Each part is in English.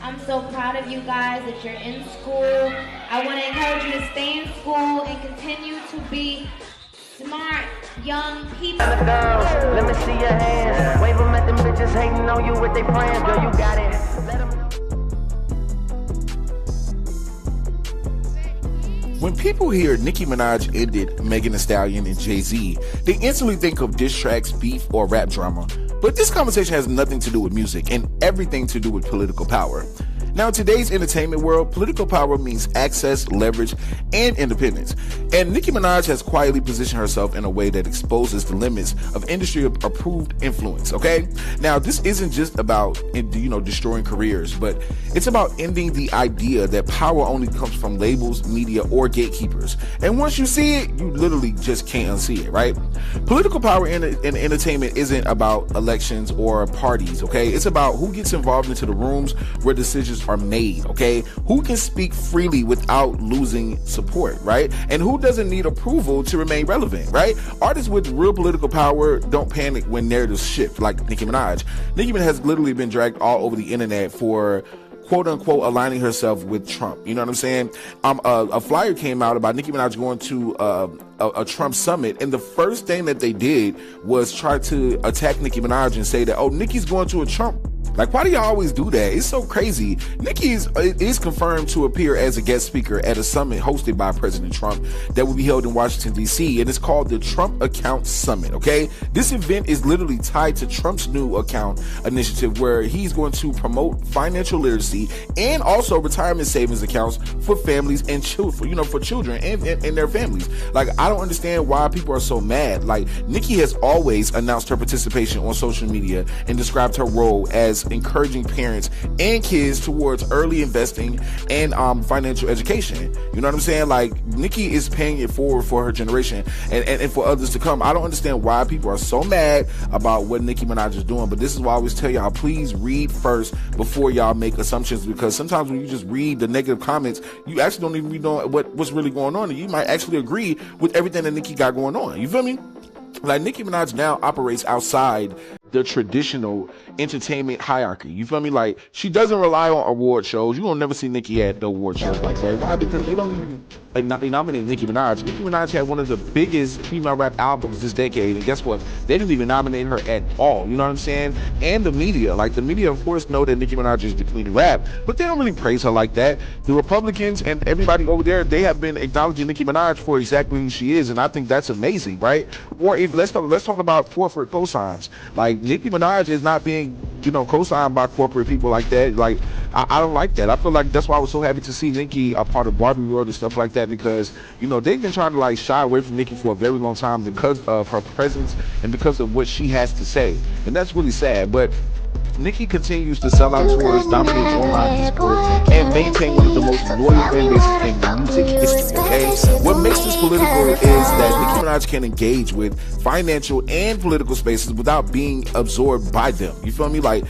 I'm so proud of you guys that you're in school. I want to encourage you to stay in school and continue to be smart, young people. Let me see your hands. Wave them at them bitches hating on you with their friends. Girl, you got it. Let them know. When people hear Nicki Minaj ended Megan Thee Stallion and Jay-Z, they instantly think of diss tracks, beef, or rap drama. But this conversation has nothing to do with music and everything to do with political power. Now, in today's entertainment world, political power means access, leverage, and independence. And Nicki Minaj has quietly positioned herself in a way that exposes the limits of industry-approved influence, okay? Now, this isn't just about, destroying careers, but it's about ending the idea that power only comes from labels, media, or gatekeepers. And once you see it, you literally just can't unsee it, right? Political power in entertainment isn't about elections or parties, okay? It's about who gets involved into the rooms where decisions are made, okay? Who can speak freely without losing support, right? And who doesn't need approval to remain relevant, right? Artists with real political power don't panic when narratives shift, like Nicki Minaj. Nicki Minaj has literally been dragged all over the internet for quote unquote aligning herself with Trump. You know what I'm saying? A flyer came out about Nicki Minaj going to a Trump summit, and the first thing that they did was try to attack Nicki Minaj and say that, oh, Nicki's going to a Trump. Like, why do y'all always do that? It's so crazy. Nicki is confirmed to appear as a guest speaker at a summit hosted by President Trump that will be held in Washington, D.C., and it's called the Trump Account Summit, okay? This event is literally tied to Trump's new account initiative where he's going to promote financial literacy and also retirement savings accounts for families and children, for children and their families. Like, I don't understand why people are so mad. Like, Nicki has always announced her participation on social media and described her role as encouraging parents and kids towards early investing and financial education. You know what I'm saying? Like, Nicki is paying it forward for her generation and for others to come. I don't understand why people are so mad about what Nicki Minaj is doing, but this is why I always tell y'all, please read first before y'all make assumptions, because sometimes when you just read the negative comments, you actually don't even know what's really going on, and you might actually agree with everything that Nicki got going on. You feel me? Like, Nicki Minaj now operates outside the traditional entertainment hierarchy. You feel me? Like, she doesn't rely on award shows. You won't never see Nicki at the award shows like that. Why? Because they don't even they nominate Nicki Minaj. Nicki Minaj had one of the biggest female rap albums this decade, and guess what? They didn't even nominate her at all. You know what I'm saying? And the media, of course, know that Nicki Minaj is the queen of rap, but they don't really praise her like that. The Republicans and everybody over there, they have been acknowledging Nicki Minaj for exactly who she is, and I think that's amazing, right? Or if let's talk about corporate cosigns. Like, Nicki Minaj is not being, co-signed by corporate people like that. Like, I don't like that. I feel like that's why I was so happy to see Nicki a part of Barbie World and stuff like that, because, they've been trying to, like, shy away from Nicki for a very long time because of her presence and because of what she has to say. And that's really sad. But Nicki continues to sell out tours, dominate online sports, and maintain one of the most loyal fan bases in music history, okay? What makes this political is that Nicki Minaj can engage with financial and political spaces without being absorbed by them. You feel me? Like,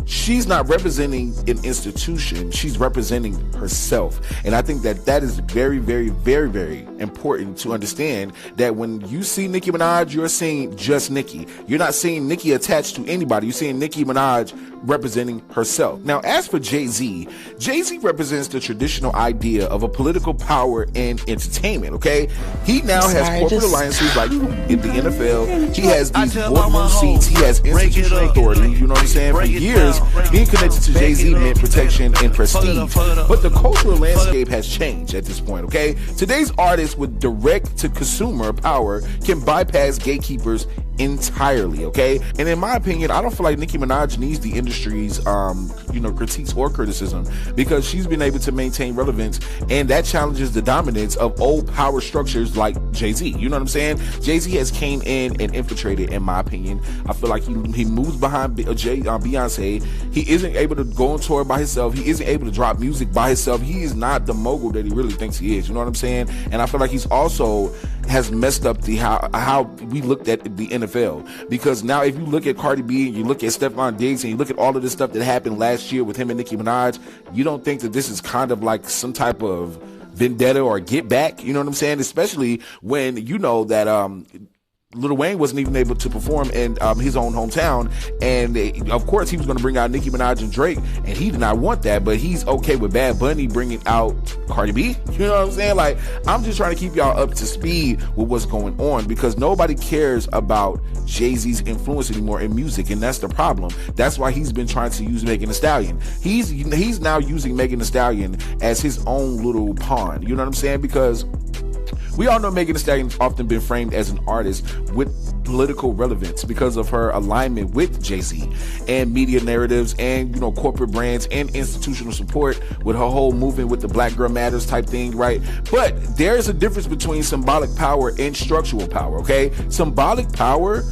she's not representing an institution, she's representing herself. And I think that is very, very, very, very important to understand, that when you see Nicki Minaj, you're seeing just Nicki. You're not seeing Nicki attached to anybody. You're seeing Nicki Minaj representing herself. Now, as for Jay-Z, Jay-Z represents the traditional idea of a political power in entertainment, okay? He now has corporate alliances like in the NFL. He has these boardroom seats. He has institutional authority. You know what I'm saying? For years, being connected to Jay-Z meant protection and prestige. But the cultural landscape has changed at this point, okay? Today's artists with direct-to-consumer power can bypass gatekeepers entirely, okay? And in my opinion, I don't feel like Nicki Minaj needs the industry's critiques or criticism, because she's been able to maintain relevance, and that challenges the dominance of old power structures like Jay-Z. You know what I'm saying? Jay-Z has came in and infiltrated, in my opinion. I feel like he moves behind Beyonce. He isn't able to go on tour by himself. He isn't able to drop music by himself. He is not the mogul that he really thinks he is. You know what I'm saying? And I feel like he's also has messed up the how we looked at the NFL, because now if you look at Cardi B and you look at Stephon Diggs and you look at all of this stuff that happened last year with him and Nicki Minaj, you don't think that this is kind of like some type of vendetta or get back? You know what I'm saying? Especially when you know that Lil Wayne wasn't even able to perform in his own hometown, and of course he was going to bring out Nicki Minaj and Drake, and he did not want that, but he's okay with Bad Bunny bringing out Cardi B. You know what I'm saying? Like, I'm just trying to keep y'all up to speed with what's going on, because nobody cares about Jay-Z's influence anymore in music, and that's the problem. That's why he's been trying to use Megan Thee Stallion. He's now using Megan Thee Stallion as his own little pawn. You know what I'm saying? Because we all know Megan Thee Stallion has often been framed as an artist with political relevance because of her alignment with Jay-Z and media narratives and, you know, corporate brands and institutional support with her whole movement with the Black Girl Matters type thing, right? But there's a difference between symbolic power and structural power, okay? Symbolic power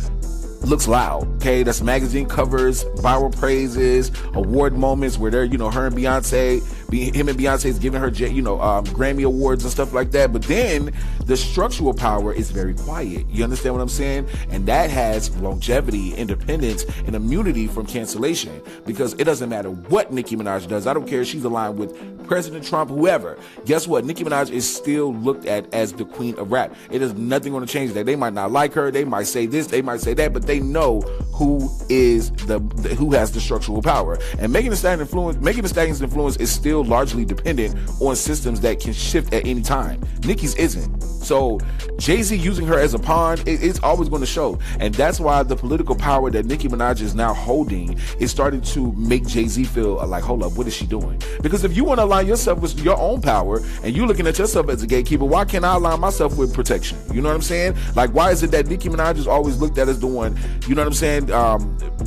looks loud, okay? That's magazine covers, viral praises, award moments where they're, you know, her and Beyonce, him and Beyonce's giving her, you know, Grammy awards and stuff like that. But then the structural power is very quiet. You understand what I'm saying? And that has longevity, independence, and immunity from cancellation, because it doesn't matter what Nicki Minaj does. I don't care if she's aligned with President Trump, whoever. Guess what? Nicki Minaj is still looked at as the queen of rap. It is nothing going to change that. They might not like her. They might say this. They might say that. But they know who has the structural power. And Megan Thee Stallion's influence is still largely dependent on systems that can shift at any time. Nicki's isn't. So Jay-Z using her as a pawn, it's always going to show. And that's why the political power that Nicki Minaj is now holding is starting to make Jay-Z feel like, hold up, what is she doing? Because if you want to align yourself with your own power and you're looking at yourself as a gatekeeper, why can't I align myself with protection? You know what I'm saying? Like, why is it that Nicki Minaj is always looked at as the one, you know what I'm saying,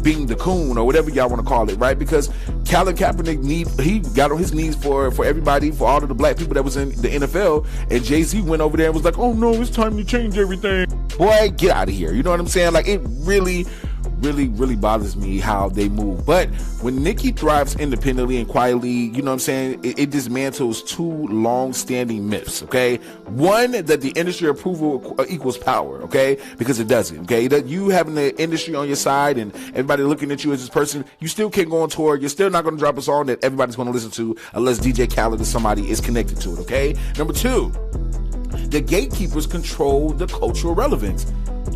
being the coon or whatever y'all want to call it, right? Because Colin Kaepernick, he got on his knees for everybody, for all of the black people that was in the NFL, and Jay-Z went over there and was like, oh no, it's time to change everything. Boy, get out of here. You know what I'm saying? Like, it really bothers me how they move. But when Nicki thrives independently and quietly, you know what I'm saying, it dismantles two long-standing myths, okay? One, that the industry approval equals power, okay? Because it doesn't, okay? That you having the industry on your side and everybody looking at you as this person, you still can't go on tour. You're still not going to drop a song that everybody's going to listen to unless DJ Khaled or somebody is connected to it, okay? Number two, the gatekeepers control the cultural relevance.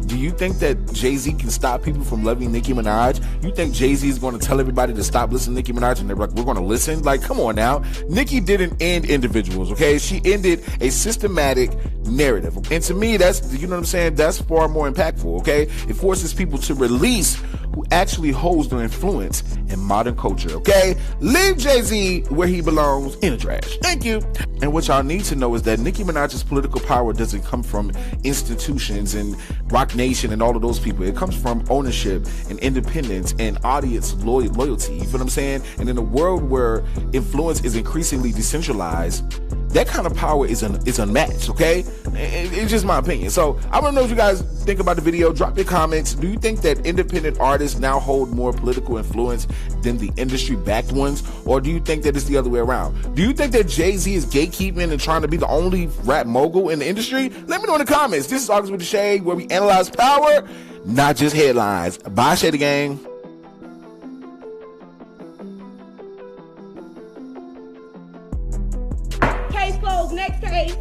Do you think that Jay-Z can stop people from loving Nicki Minaj? You think Jay-Z is going to tell everybody to stop listening to Nicki Minaj and they're like, we're going to listen? Like, come on now. Nicki didn't end individuals, okay? She ended a systematic narrative. And to me, that's, you know what I'm saying, that's far more impactful, okay? It forces people to release who actually holds their influence in modern culture, okay? Leave Jay-Z where he belongs, in the trash. Thank you. And what y'all need to know is that Nicki Minaj's political power doesn't come from institutions and Rock Nation and all of those people. It comes from ownership and independence and audience loyalty. You feel what I'm saying? And in a world where influence is increasingly decentralized, that kind of power is unmatched, okay? It's just my opinion. So I want to know what you guys think about the video. Drop your comments. Do you think that independent artists now hold more political influence than the industry-backed ones? Or do you think that it's the other way around? Do you think that Jay-Z is gatekeeping and trying to be the only rap mogul in the industry? Let me know in the comments. This is August with the Shade, where we analyze power, not just headlines. Bye, Shady Gang. Case closed. Next case.